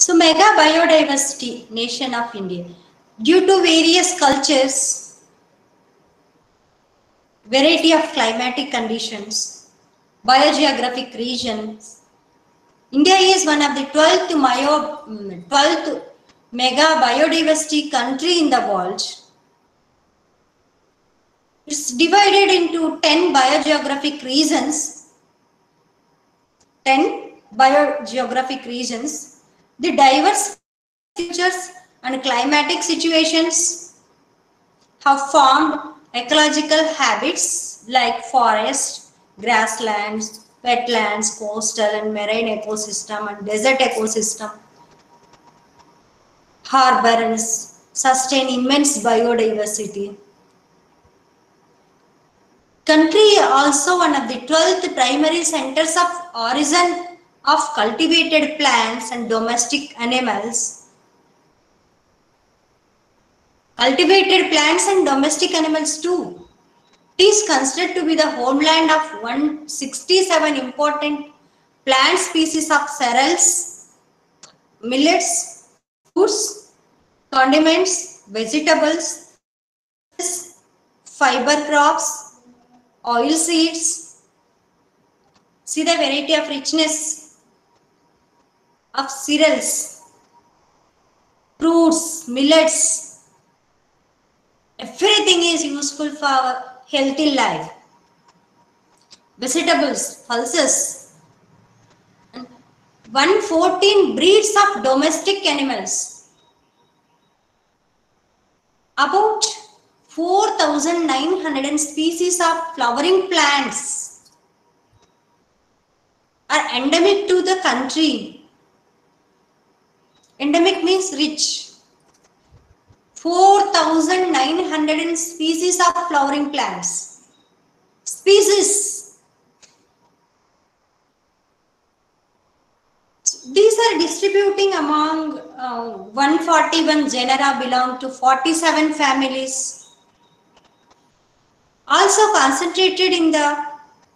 So mega biodiversity nation of India. Due to various cultures, variety of climatic conditions, biogeographic regions, India is one of the 12th mega biodiversity country in the world. It's divided into 10 biogeographic regions. 10 biogeographic regions. The diverse features and climatic situations have formed ecological habits like forest, grasslands, wetlands, coastal and marine ecosystem and desert ecosystem. Harbors sustain immense biodiversity. Country also one of the 12th primary centers of origin of cultivated plants and domestic animals. Cultivated plants and domestic animals too. It is considered to be the homeland of 167 important plant species of cereals, millets, fruits, condiments, vegetables, fiber crops, oil seeds. See the variety of richness of cereals, fruits, millets. Everything is useful for our healthy life. Vegetables, pulses. 114 breeds of domestic animals. About 4,900 species of flowering plants are endemic to the country. Endemic means rich. 4,900 species of flowering plants. Species. These are distributing among 141 genera belong to 47 families. Also concentrated in the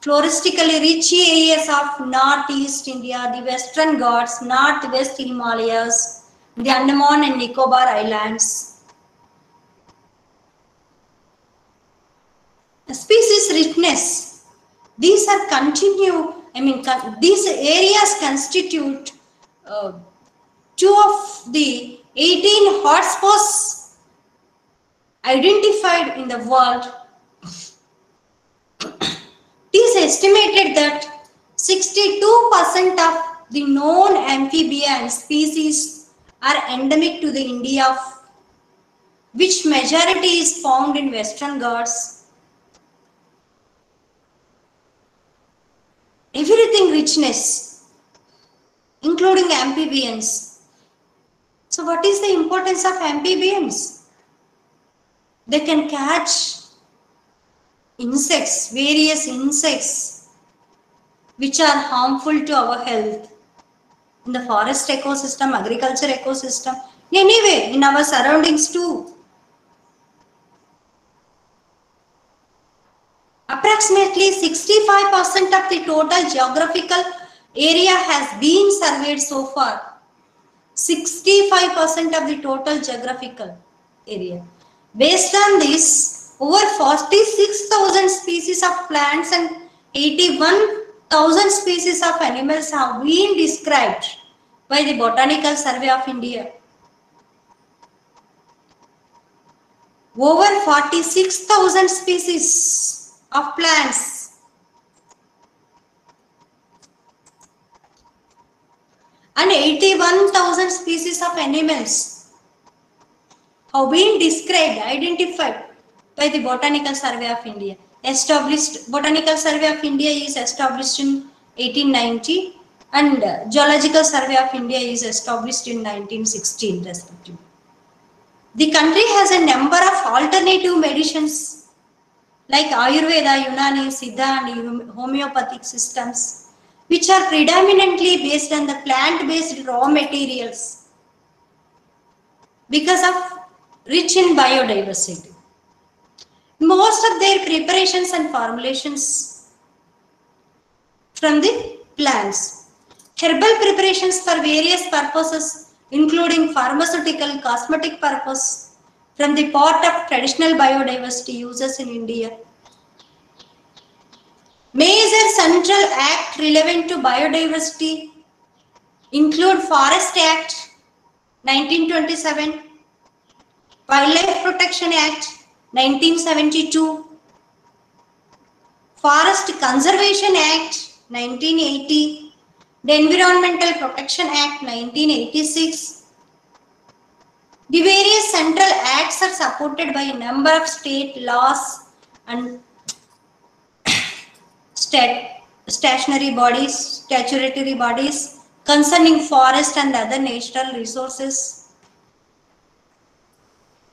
floristically rich areas of northeast India, the western Ghats, northwest Himalayas, the Andaman and Nicobar Islands. Species richness. These are these areas constitute 2 of the 18 hotspots identified in the world. It is estimated that 62% of the known amphibian species are endemic to the India, which majority is found in Western Ghats. Everything richness, including amphibians. So what is the importance of amphibians? They can catch insects, various insects, which are harmful to our health. In the forest ecosystem, agriculture ecosystem, anyway, in our surroundings too. Approximately 65% of the total geographical area has been surveyed so far. 65% of the total geographical area. Based on this, over 46,000 species of plants and 81,000 species of animals have been described by the Botanical Survey of India. Over 46,000 species of plants and 81,000 species of animals have been described, identified by the Botanical Survey of India. Botanical Survey of India is established in 1890 and Geological Survey of India is established in 1916 respectively. The country has a number of alternative medicines like Ayurveda, Unani, Siddha and homeopathic systems, which are predominantly based on the plant-based raw materials because of rich in biodiversity. Most of their preparations and formulations from the plants. Herbal preparations for various purposes including pharmaceutical, cosmetic purpose, from the part of traditional biodiversity uses in India. Major central act relevant to biodiversity include Forest Act 1927, Wildlife Protection Act 1972, Forest Conservation Act 1980, the Environmental Protection Act 1986. The various central acts are supported by a number of state laws and statutory bodies concerning forest and other natural resources.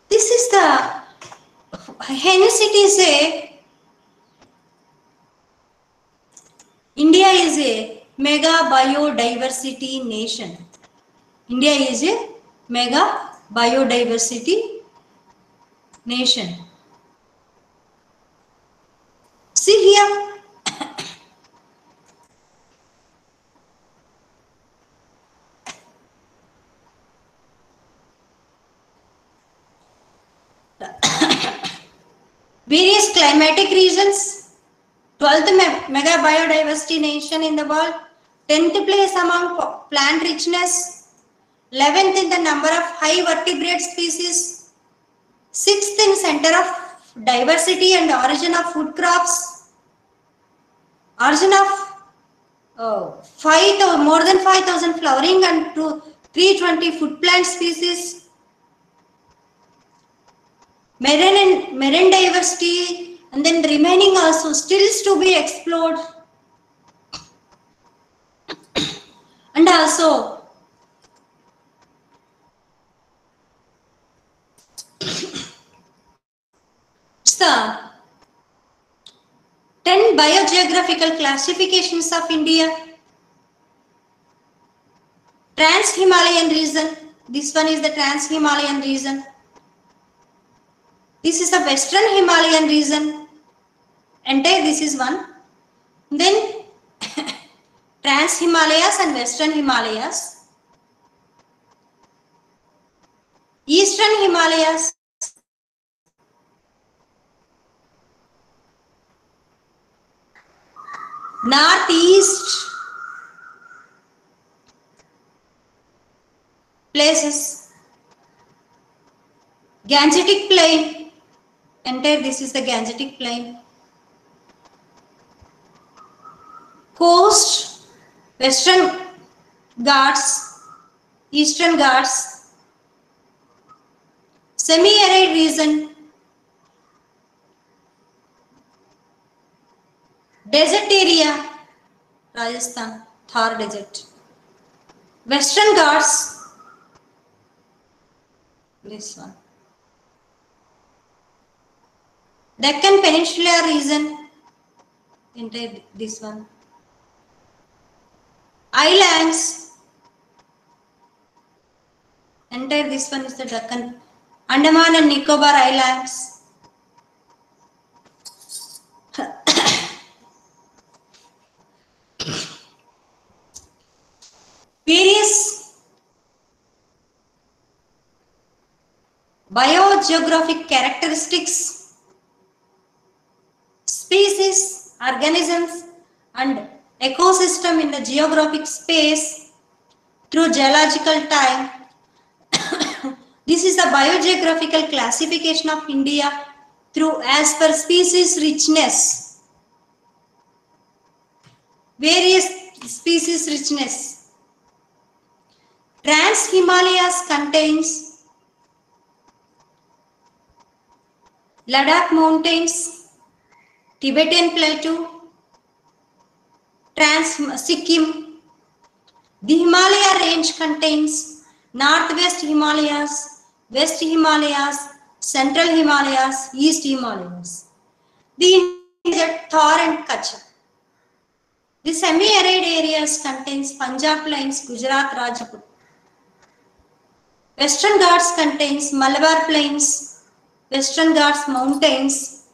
This is the, hence it is a, India is a mega biodiversity nation. India is a mega biodiversity nation. See here. Various climatic regions, 12th mega biodiversity nation in the world, 10th place among plant richness, 11th in the number of high vertebrate species, 6th in center of diversity and origin of food crops, origin of more than 5,000 flowering and 320 food plant species, marine diversity, and then remaining also still to be explored. And also the 10 biogeographical classifications of India. Trans-Himalayan region. This one is the Trans-Himalayan region. This is the Western Himalayan region. Entire this is one. Then Trans-Himalayas and Western Himalayas. Eastern Himalayas. Northeast places. Gangetic Plain. Entire this is the Gangetic Plain. Coast, Western Ghats, Eastern Ghats. Semi-arid region. Desert area, Rajasthan, Thar Desert. Western Ghats, this one. Deccan Peninsula region, into this one. Islands, entire this one is the Deccan, Andaman and Nicobar Islands. Various biogeographic characteristics, species, organisms, and ecosystem in the geographic space through geological time. This is a biogeographical classification of India through as per species richness. Various species richness. Trans-Himalayas contains Ladakh Mountains, Tibetan Plateau, Sikkim. The Himalaya range contains Northwest Himalayas, West Himalayas, Central Himalayas, East Himalayas. The Thar and Kutch. The semi-arid areas contains Punjab Plains, Gujarat, Rajput. Western Ghats contains Malabar Plains, Western Ghats Mountains.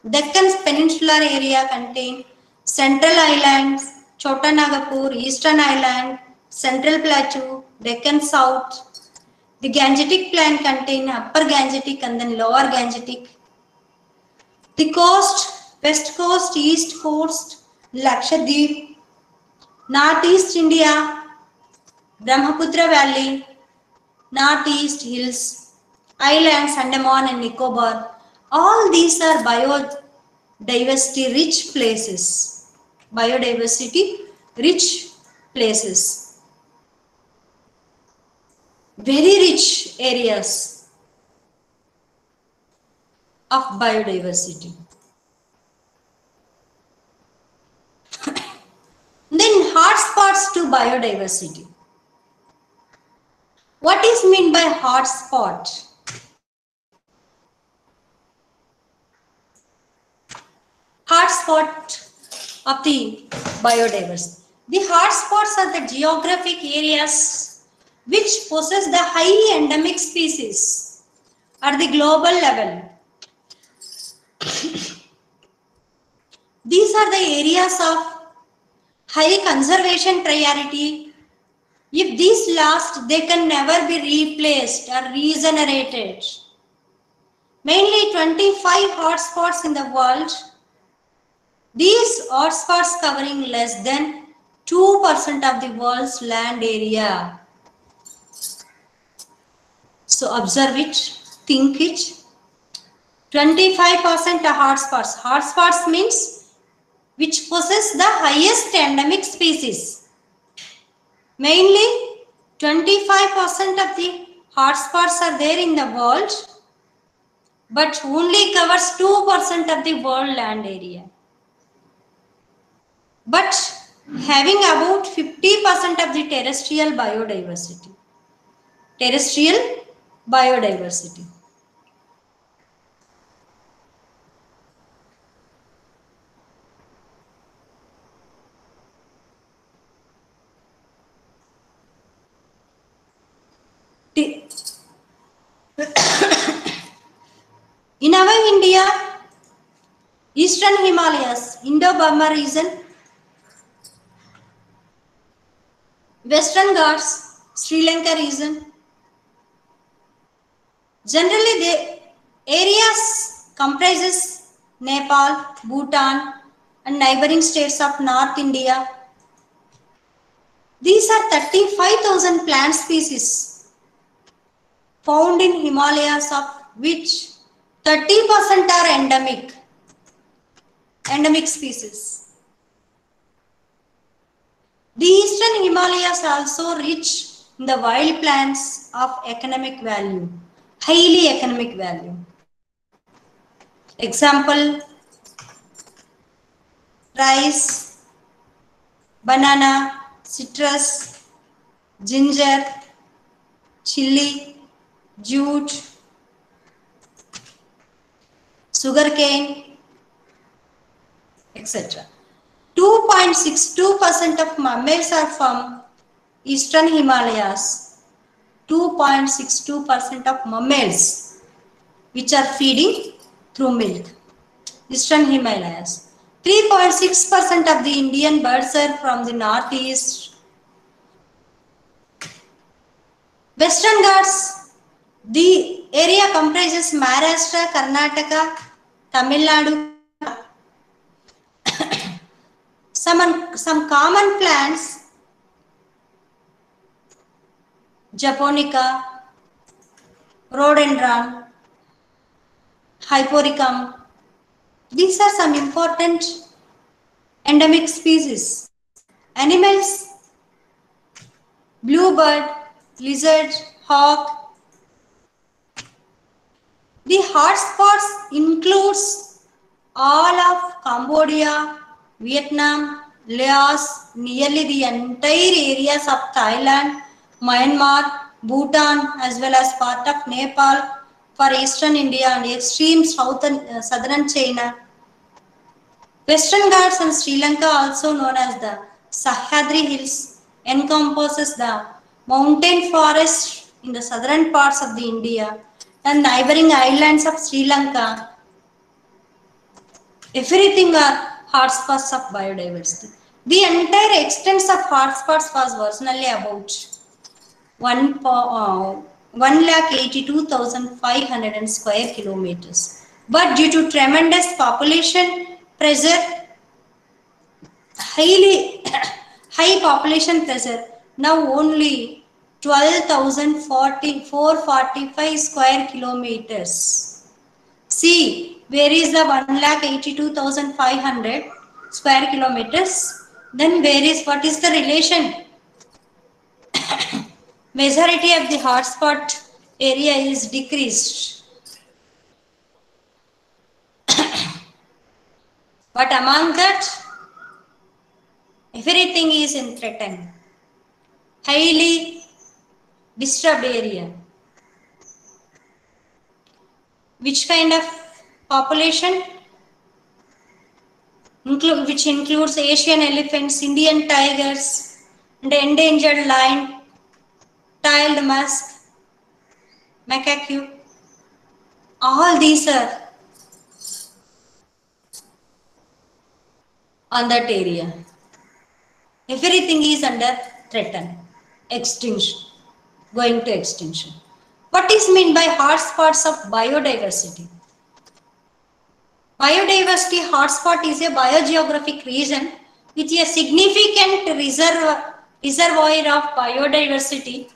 Deccan Peninsular area contains Central Islands, Chota Nagpur, Eastern Island, Central Plateau, Deccan South. The Gangetic Plain contain Upper Gangetic and then Lower Gangetic. The coast, West Coast, East Coast, Lakshadweep, Northeast India, Brahmaputra Valley, Northeast Hills, Islands, Andaman and Nicobar. All these are biodiversity rich places. Biodiversity rich places. Very rich areas of biodiversity. Then hotspots to biodiversity. What is meant by hotspot? Hotspot of the biodiversity. The hotspots are the geographic areas which possess the high endemic species at the global level. These are the areas of high conservation priority. If these last, they can never be replaced or regenerated. Mainly 25 hotspots in the world. These hotspots covering less than 2% of the world's land area. So observe it, think it. 25% are hotspots. Hotspots means which possess the highest endemic species. Mainly 25% of the hotspots are there in the world, but only covers 2% of the world land area. But having about 50% of the terrestrial biodiversity. Terrestrial biodiversity. In our India, Eastern Himalayas, Indo-Burma region, Western Ghats, Sri Lanka region. Generally, the areas comprises Nepal, Bhutan, and neighboring states of North India. These are 35,000 plant species found in Himalayas, of which 30% are endemic species. The Eastern Himalayas are also rich in the wild plants of economic value, highly economic value. Example, rice, banana, citrus, ginger, chili, jute, sugarcane, etc. 2.62% of mammals are from Eastern Himalayas. 2.62% of mammals which are feeding through milk. Eastern Himalayas. 3.6% of the Indian birds are from the northeast. Western Ghats, the area comprises Maharashtra, Karnataka, Tamil Nadu. Some common plants, Japonica, rhododendron, hyporicum. These are some important endemic species. Animals, bluebird, lizard, hawk. The hotspots includes all of Cambodia, Vietnam, Laos, nearly the entire areas of Thailand, Myanmar, Bhutan, as well as part of Nepal, for eastern India and extreme southern China. Western Ghats and Sri Lanka, also known as the Sahyadri Hills, encompasses the mountain forest in the southern parts of the India and neighboring islands of Sri Lanka. Everything are hotspots of biodiversity. The entire extent of hotspots was originally about 1,82,500 square kilometers. But due to tremendous population pressure, high population pressure, now only 12,445 square kilometers. See, where is the 1,82,500 square kilometers? Then what is the relation? Majority of the hotspot area is decreased. But among that, everything is in threatened. Highly disturbed area. Which kind of population? Which includes Asian elephants, Indian tigers, and endangered lion, tailed musk, macaque. All these are on that area. Everything is under threatened extinction, going to extinction. What is meant by hotspots of biodiversity? Biodiversity hotspot is a biogeographic region with a significant reservoir of biodiversity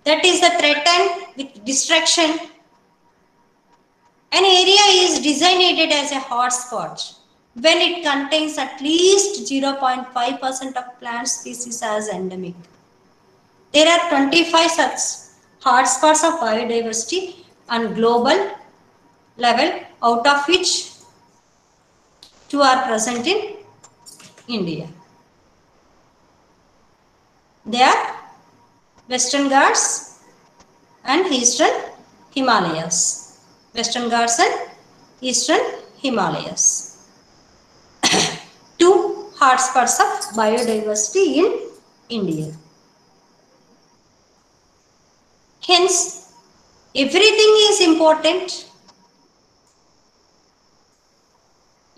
that is threatened with destruction. An area is designated as a hotspot when it contains at least 0.5% of plant species as endemic. There are 25 such hotspots of biodiversity on global level, out of which 2 are present in India. They are Western Ghats and Eastern Himalayas. Western Ghats and Eastern Himalayas. 2 hotspots of biodiversity in India. Hence, everything is important.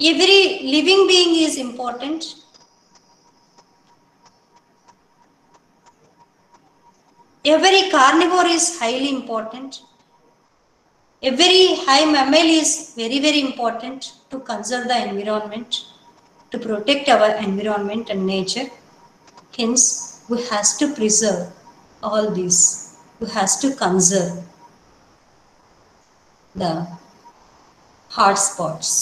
Every living being is important. Every carnivore is highly important. Every high mammal is very, very important to conserve the environment, to protect our environment and nature. Hence, we have to preserve all these. We have to conserve the hotspots.